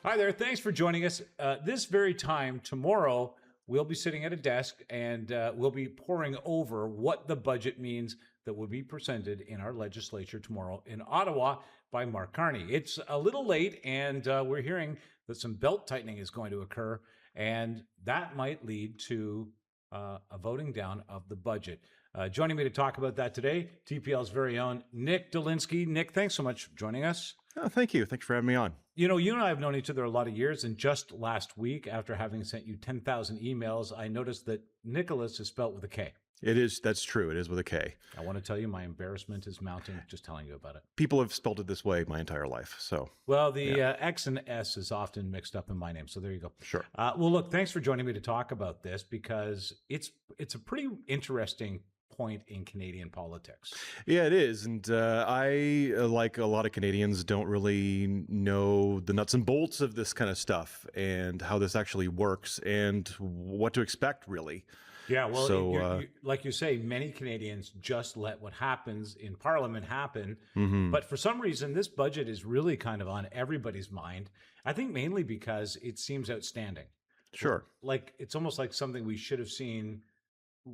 Hi there. Thanks for joining us. This very time tomorrow, we'll be sitting at a desk and we'll be poring over what the budget means that will be presented in our legislature tomorrow in Ottawa by Mark Carney. It's a little late, and we're hearing that some belt tightening is going to occur, and that might lead to a voting down of the budget. Joining me to talk about that today, TPL's very own Nick Dolinsky. Nick, thanks so much for joining us. Oh, thank you. Thanks for having me on. You know, you and I have known each other a lot of years, and just last week, after having sent you 10,000 emails, I noticed that Nicholas is spelt with a K. It is. That's true. It is with a K. I want to tell you, my embarrassment is mounting just telling you about it. People have spelled it this way my entire life. So, well, the X and S is often mixed up in my name. So there you go. Sure. Well, look, thanks for joining me to talk about this, because it's a pretty interesting point in Canadian politics. Yeah, it is. And I, like a lot of Canadians, don't really know the nuts and bolts of this kind of stuff and how this actually works and what to expect, really. Yeah, well, so, like you say, many Canadians just let what happens in Parliament happen. Mm-hmm. But for some reason, this budget is really kind of on everybody's mind. I think mainly because it seems outstanding. Sure. Like, it's almost like something we should have seen.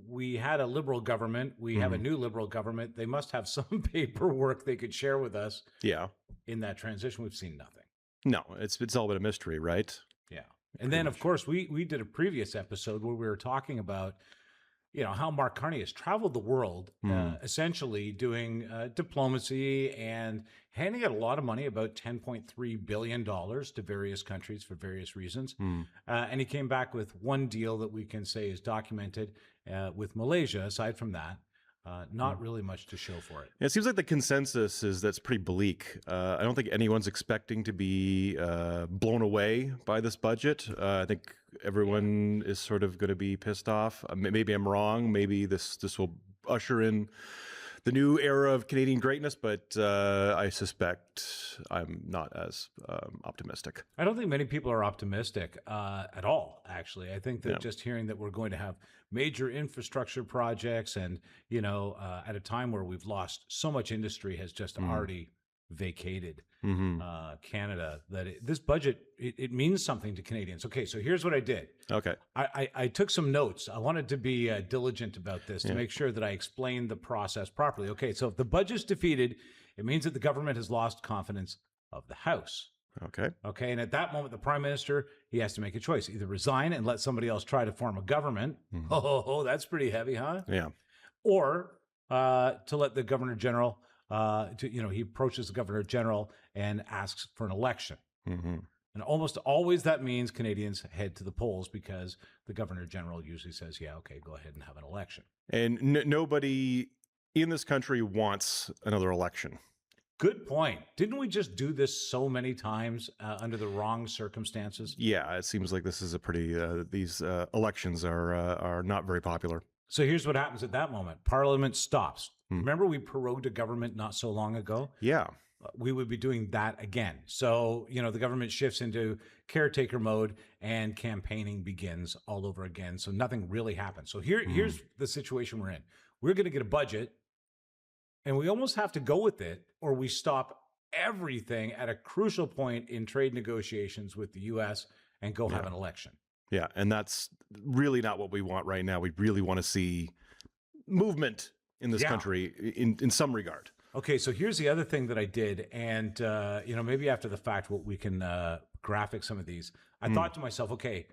We had a Liberal government. We have a new Liberal government. They must have some paperwork they could share with us. Yeah. In that transition, we've seen nothing. No, it's all been a mystery, right? Yeah. And then, of course, we did a previous episode where we were talking about, how Mark Carney has traveled the world, essentially doing diplomacy and handing out a lot of money, about $10.3 billion to various countries for various reasons. And he came back with one deal that we can say is documented with Malaysia. Aside from that, not really much to show for it. It seems like the consensus is that's pretty bleak. I don't think anyone's expecting to be blown away by this budget. I think everyone is sort of going to be pissed off. Maybe I'm wrong. Maybe this will usher in the new era of Canadian greatness, but I suspect I'm not as optimistic. I don't think many people are optimistic at all, actually. I think that just hearing that we're going to have major infrastructure projects and, at a time where we've lost so much industry has just already vacated Canada, that this budget, it means something to Canadians. Okay, so here's what I did. Okay. I took some notes. I wanted to be diligent about this to make sure that I explained the process properly. Okay, so if the budget's defeated, it means that the government has lost confidence of the House. Okay, and at that moment, the Prime Minister, he has to make a choice. Either resign and let somebody else try to form a government. Oh, that's pretty heavy, huh? Yeah. Or to let the Governor General, he approaches the Governor General and asks for an election. And almost always that means Canadians head to the polls, because the Governor General usually says, yeah, okay, go ahead and have an election. And nobody in this country wants another election. Good point. Didn't we just do this so many times under the wrong circumstances? Yeah, it seems like this is a pretty, these elections are not very popular. So here's what happens at that moment. Parliament stops. Remember we prorogued a government not so long ago? Yeah. We would be doing that again. So, the government shifts into caretaker mode and campaigning begins all over again. So nothing really happens. So here's the situation we're in. We're going to get a budget, and we almost have to go with it, or we stop everything at a crucial point in trade negotiations with the U.S. and go have an election. Yeah, and that's really not what we want right now. We really want to see movement in this country in some regard. Okay, so here's the other thing that I did, and maybe after the fact we can graphic some of these. I thought to myself, okay,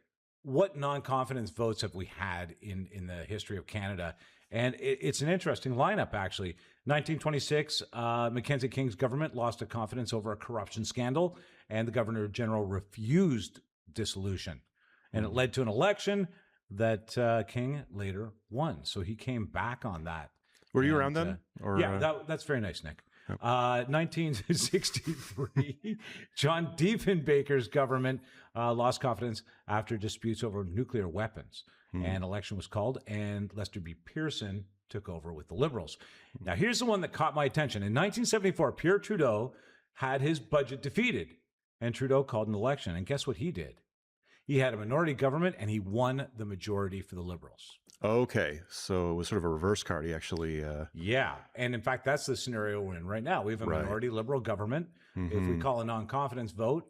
what non-confidence votes have we had in the history of Canada? And it's an interesting lineup, actually. 1926, Mackenzie King's government lost to confidence over a corruption scandal, and the Governor General refused dissolution. And it led to an election that King later won. So he came back on that. Were you around then? That's very nice, Nick. 1963, John Diefenbaker's government lost confidence after disputes over nuclear weapons. An election was called, and Lester B. Pearson took over with the Liberals. Now, here's the one that caught my attention. In 1974, Pierre Trudeau had his budget defeated, and Trudeau called an election. And guess what he did? He had a minority government, and he won the majority for the Liberals. Okay, so it was sort of a reverse card. He actually... Yeah, and in fact, that's the scenario we're in right now. We have a minority Liberal government. If we call a non-confidence vote,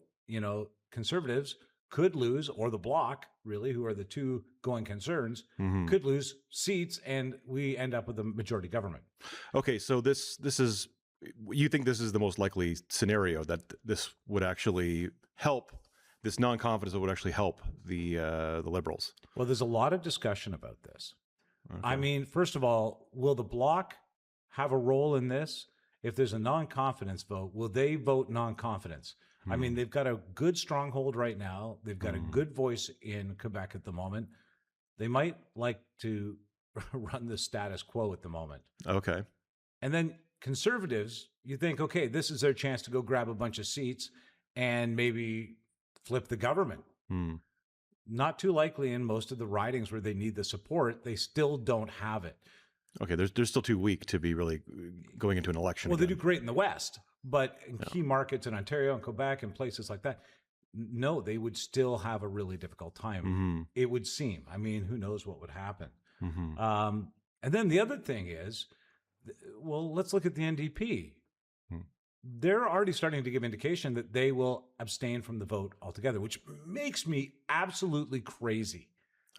Conservatives could lose, or the Bloc, really, who are the two going concerns, Hmm. could lose seats, and we end up with a majority government. Okay, so this is, you think this is the most likely scenario, that this would actually help, this non-confidence would actually help the Liberals? Well, there's a lot of discussion about this. Okay. I mean, first of all, will the Bloc have a role in this? If there's a non-confidence vote, will they vote non-confidence? I mean, they've got a good stronghold right now. They've got a good voice in Quebec at the moment. They might like to run the status quo at the moment. Okay. And then Conservatives, you think, okay, this is their chance to go grab a bunch of seats and maybe flip the government. Hmm. Not too likely in most of the ridings where they need the support. They still don't have it. Okay, they're still too weak to be really going into an election. Well, they again. do great in the West, but in key markets in Ontario and Quebec and places like that, no, they would still have a really difficult time. Mhm. It would seem. I mean, who knows what would happen? Mhm. And then the other thing is, well, let's look at the NDP. Hmm. They're already starting to give indication that they will abstain from the vote altogether, which makes me absolutely crazy.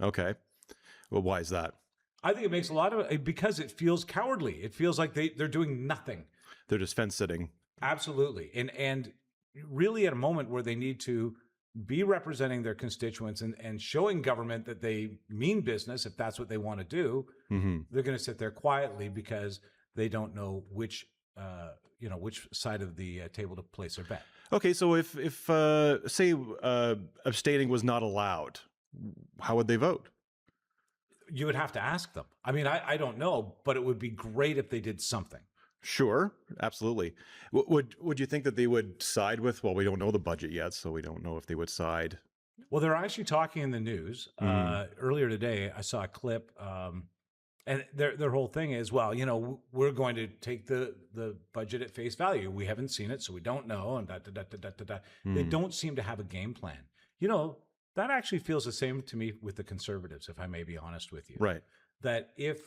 Okay. Well, why is that? I think it makes a lot of, because it feels cowardly. It feels like they're doing nothing. They're just fence sitting. Absolutely. And really at a moment where they need to be representing their constituents and showing government that they mean business, if that's what they want to do, they're going to sit there quietly because they don't know which side of the table to place their bet. Okay, so if say abstaining was not allowed, how would they vote? You would have to ask them. I mean, I don't know, but it would be great if they did something. Sure, absolutely. Would you think that they would side with? Well, we don't know the budget yet, so we don't know if they would side. Well, they're actually talking in the news. Earlier today, I saw a clip, and their whole thing is, well, we're going to take the budget at face value. We haven't seen it, so we don't know, and They don't seem to have a game plan. That actually feels the same to me with the Conservatives, if I may be honest with you. Right. That if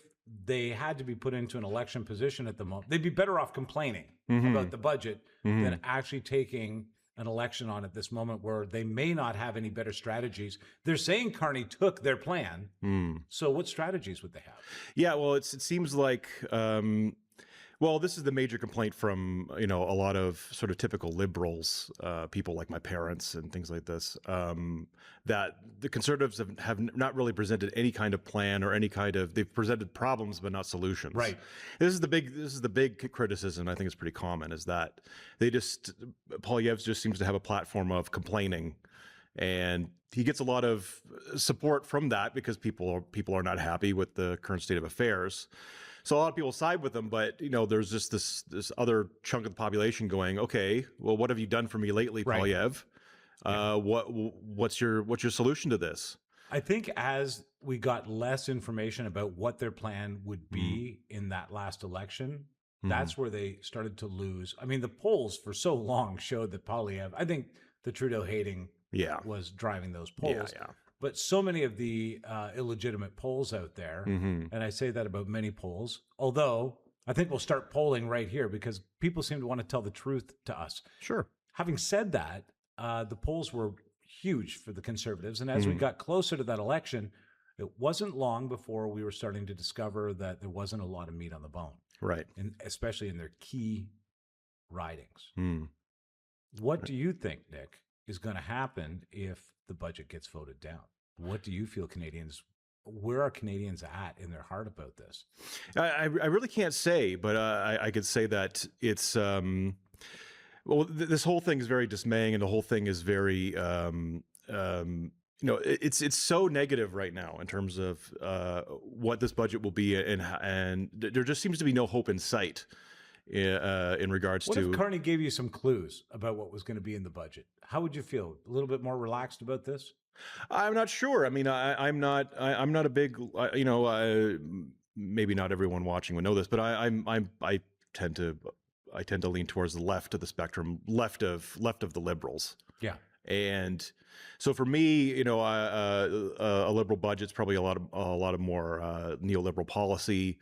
they had to be put into an election position at the moment, they'd be better off complaining about the budget than actually taking an election on at this moment where they may not have any better strategies. They're saying Carney took their plan. So what strategies would they have? Yeah, well, it seems like, well, this is the major complaint from, a lot of sort of typical liberals, people like my parents and things like this, that the Conservatives have not really presented any kind of plan or they've presented problems but not solutions. Right. This is the big criticism. I think it's pretty common, is that Poilievre just seems to have a platform of complaining, and he gets a lot of support from that because people are not happy with the current state of affairs. So a lot of people side with him, but there's just this other chunk of the population going, okay, well, what have you done for me lately, Poilievre? What's your solution to this? I think as we got less information about what their plan would be in that last election, that's where they started to lose. I mean, the polls for so long showed that Poilievre, I think the Trudeau hating was driving those polls. Yeah. But so many of the illegitimate polls out there, and I say that about many polls, although I think we'll start polling right here because people seem to want to tell the truth to us. Sure. Having said that, the polls were huge for the Conservatives. And as we got closer to that election, it wasn't long before we were starting to discover that there wasn't a lot of meat on the bone. Right. And especially in their key ridings. What do you think, Nick, is going to happen if the budget gets voted down? What do you feel where are Canadians at in their heart about this? I really can't say, but I could say that it's, this whole thing is very dismaying, and the whole thing is very, it's so negative right now in terms of what this budget will be, and there just seems to be no hope in sight in regards What to. if Carney gave you some clues about what was going to be in the budget? How would you feel? A little bit more relaxed about this? I'm not sure. I mean, I'm not a big, maybe not everyone watching would know this, but I tend to lean towards the left of the spectrum, left of the liberals. Yeah. And so for me, a liberal budget's probably a lot of more neoliberal policy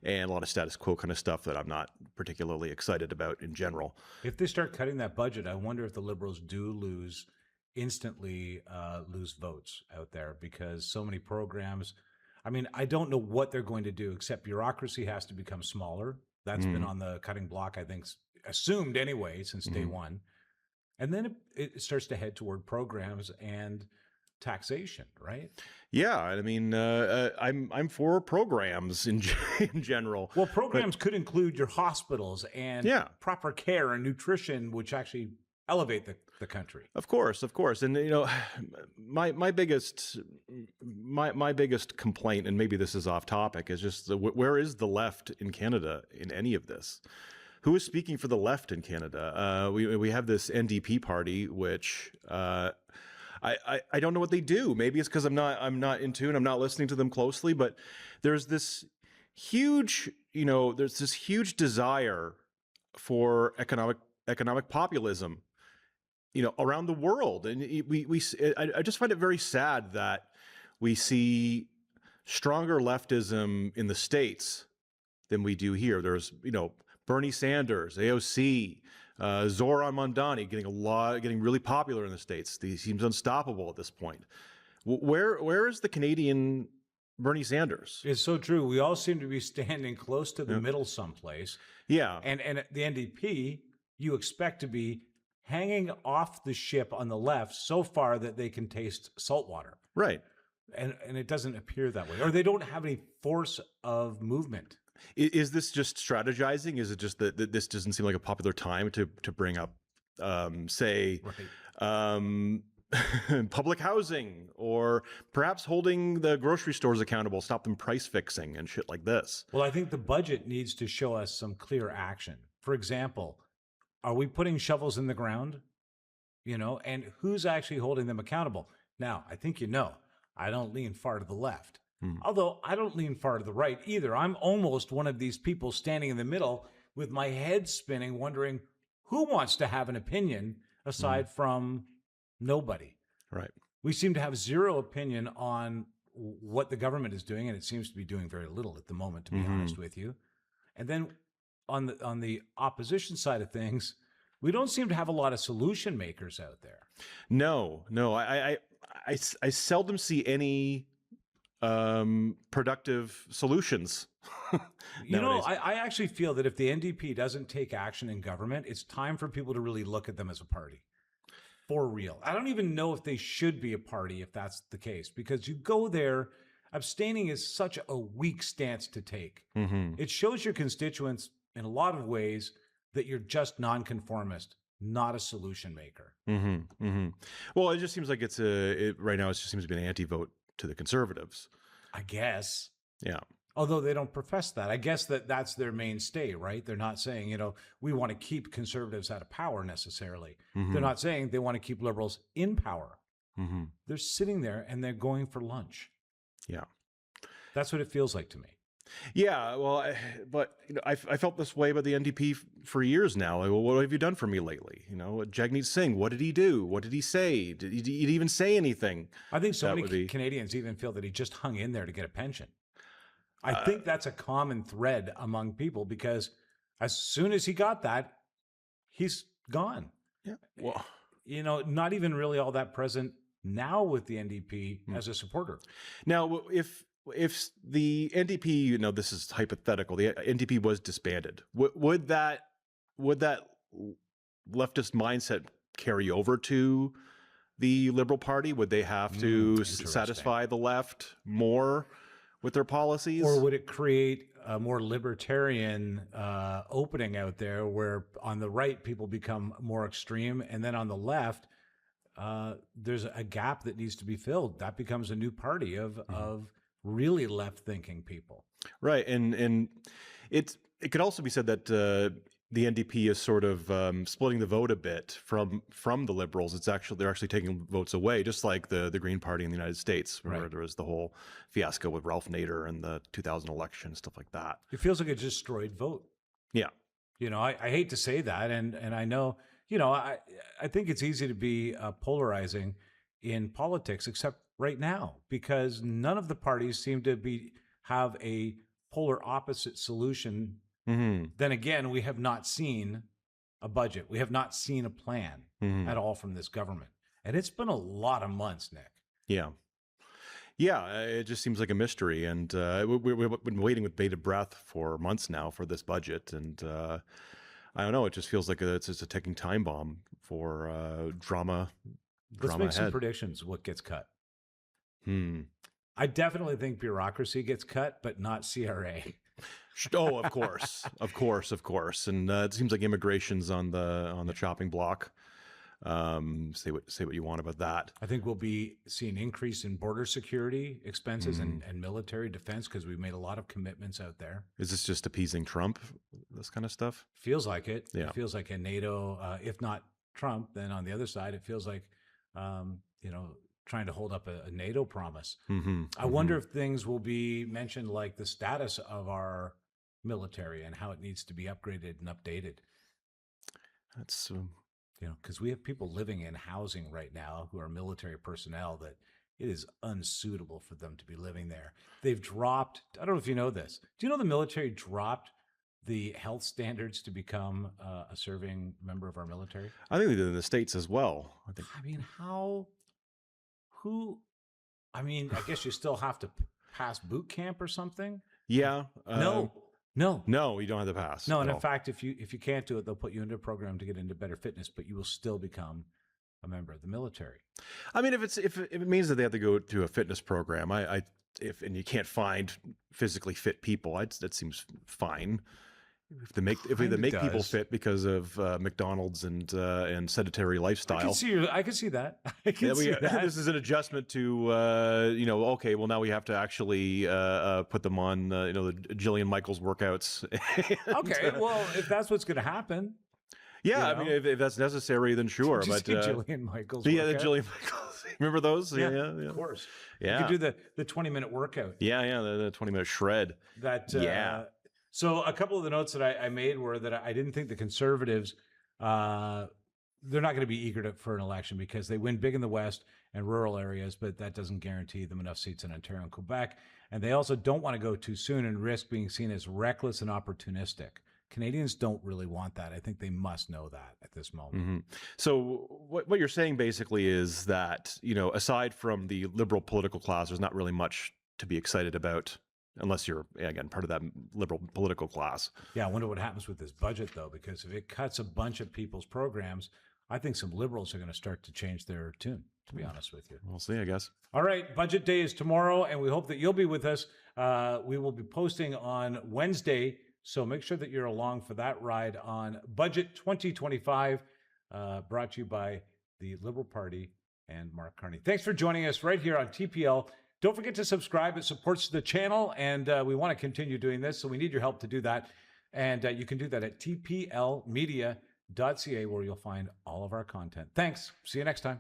and a lot of status quo kind of stuff that I'm not particularly excited about in general. If they start cutting that budget, I wonder if the Liberals do lose instantly lose votes out there because so many programs. I mean, I don't know what they're going to do, except bureaucracy has to become smaller. That's been on the cutting block, I think, assumed anyway, since day one. And then it starts to head toward programs and taxation, right? Yeah, I mean, I'm for programs in general. Well, programs could include your hospitals and Yeah. proper care and nutrition, which actually elevate the country. Of course, and my biggest complaint, and maybe this is off topic, is just where is the left in Canada in any of this? Who is speaking for the left in Canada? We have this NDP party, which I don't know what they do. Maybe it's because I'm not in tune. I'm not listening to them closely. But there's this huge desire for economic populism, around the world, and I just find it very sad that we see stronger leftism in the States than we do here. There's Bernie Sanders, AOC. Zoran Mondani getting really popular in the States. He seems unstoppable at this point. Where is the Canadian Bernie Sanders? It's so true. We all seem to be standing close to the middle someplace. Yeah. And the NDP, you expect to be hanging off the ship on the left so far that they can taste salt water. Right. And it doesn't appear that way. Or they don't have any force of movement. Is this just strategizing? Is it just that this doesn't seem like a popular time to bring up, say, public housing, or perhaps holding the grocery stores accountable, stop them price fixing and shit like this? Well, I think the budget needs to show us some clear action. For example, are we putting shovels in the ground? And who's actually holding them accountable? Now, I think I don't lean far to the left. Although I don't lean far to the right either. I'm almost one of these people standing in the middle with my head spinning, wondering who wants to have an opinion aside from nobody. Right. We seem to have zero opinion on what the government is doing, and it seems to be doing very little at the moment, to be honest with you. And then on the opposition side of things, we don't seem to have a lot of solution makers out there. No. I seldom see any productive solutions. I actually feel that if the NDP doesn't take action in government, it's time for people to really look at them as a party. For real. I don't even know if they should be a party if that's the case, because you go there, abstaining is such a weak stance to take. It shows your constituents in a lot of ways that you're just nonconformist, not a solution maker. Well, it just seems like right now it just seems to be an anti-vote to the Conservatives, I guess. Yeah. Although they don't profess that. I guess that's their mainstay, right? They're not saying, we want to keep Conservatives out of power necessarily. They're not saying they want to keep Liberals in power. They're sitting there and they're going for lunch. Yeah. That's what it feels like to me. Yeah, well, but I felt this way about the NDP for years now. Like, well, what have you done for me lately? Jagmeet Singh, what did he do? What did he say? Did he even say anything? I think so many Canadians even feel that he just hung in there to get a pension. I think that's a common thread among people, because as soon as he got that, he's gone. Yeah. Well, not even really all that present now with the NDP as a supporter. Now, if the NDP, this is hypothetical, the NDP was disbanded, would that leftist mindset carry over to the Liberal Party? Would they have to satisfy the left more with their policies? Or would it create a more libertarian opening out there where on the right people become more extreme, and then on the left there's a gap that needs to be filled? That becomes a new party of really left-thinking people. Right, and it could also be said that the NDP is sort of splitting the vote a bit from the Liberals. They're actually taking votes away, just like the Green Party in the United States, where there was the whole fiasco with Ralph Nader and the 2000 election, stuff like that. It feels like a destroyed vote. Yeah. I hate to say that, and I know, I think it's easy to be polarizing in politics, except right now, because none of the parties seem to have a polar opposite solution. Then again, we have not seen a budget. We have not seen a plan at all from this government. And it's been a lot of months, Nick. Yeah. Yeah, it just seems like a mystery, and we've been waiting with bated breath for months now for this budget, and I don't know. It just feels like it's just a ticking time bomb for drama. Let's make some ahead. predictions. What gets cut? Hmm. I definitely think bureaucracy gets cut, but not CRA. Oh, of course, of course, and it seems like immigration's on the chopping block. Say what you want about that. I think we'll be seeing increase in border security expenses and military defense because we've made a lot of commitments out there. Is this just appeasing Trump? This kind of stuff? Feels like it. Yeah. It feels like a NATO, if not Trump, then on the other side, it feels like, trying to hold up a NATO promise. I wonder if things will be mentioned like the status of our military and how it needs to be upgraded and updated. That's because we have people living in housing right now who are military personnel that it is unsuitable for them to be living there. They've dropped, I don't know if you know this. Do you know the military dropped the health standards to become a serving member of our military? I think they did in the States as well. I guess you still have to pass boot camp or something. Yeah. No, you don't have to pass. No, and in fact, if you can't do it, they'll put you into a program to get into better fitness, but you will still become a member of the military. I mean, if it means that they have to go through a fitness program, if you can't find physically fit people, that seems fine. If they make people fit because of McDonald's and sedentary lifestyle, I can see that. I can see that. This is an adjustment to okay, well now we have to actually put them on the Jillian Michaels workouts. Okay, well if that's what's going to happen. Yeah, I mean if that's necessary, then sure. But Jillian Michaels. Yeah, the Jillian Michaels. Remember those? Yeah, of course. Yeah, you could do the 20-minute workout. Yeah, the 20-minute shred. So a couple of the notes that I made were that I didn't think the Conservatives, they're not going to be eager for an election because they win big in the West and rural areas, but that doesn't guarantee them enough seats in Ontario and Quebec. And they also don't want to go too soon and risk being seen as reckless and opportunistic. Canadians don't really want that. I think they must know that at this moment. So what you're saying basically is that, aside from the liberal political class, there's not really much to be excited about. Unless you're, again, part of that liberal political class. Yeah, I wonder what happens with this budget, though, because if it cuts a bunch of people's programs, I think some liberals are going to start to change their tune, to be honest with you. We'll see, I guess. All right, Budget Day is tomorrow, and we hope that you'll be with us. We will be posting on Wednesday, so make sure that you're along for that ride on Budget 2025, brought to you by the Liberal Party and Mark Carney. Thanks for joining us right here on TPL. Don't forget to subscribe. It supports the channel, and we want to continue doing this, so we need your help to do that. And you can do that at tplmedia.ca, where you'll find all of our content. Thanks. See you next time.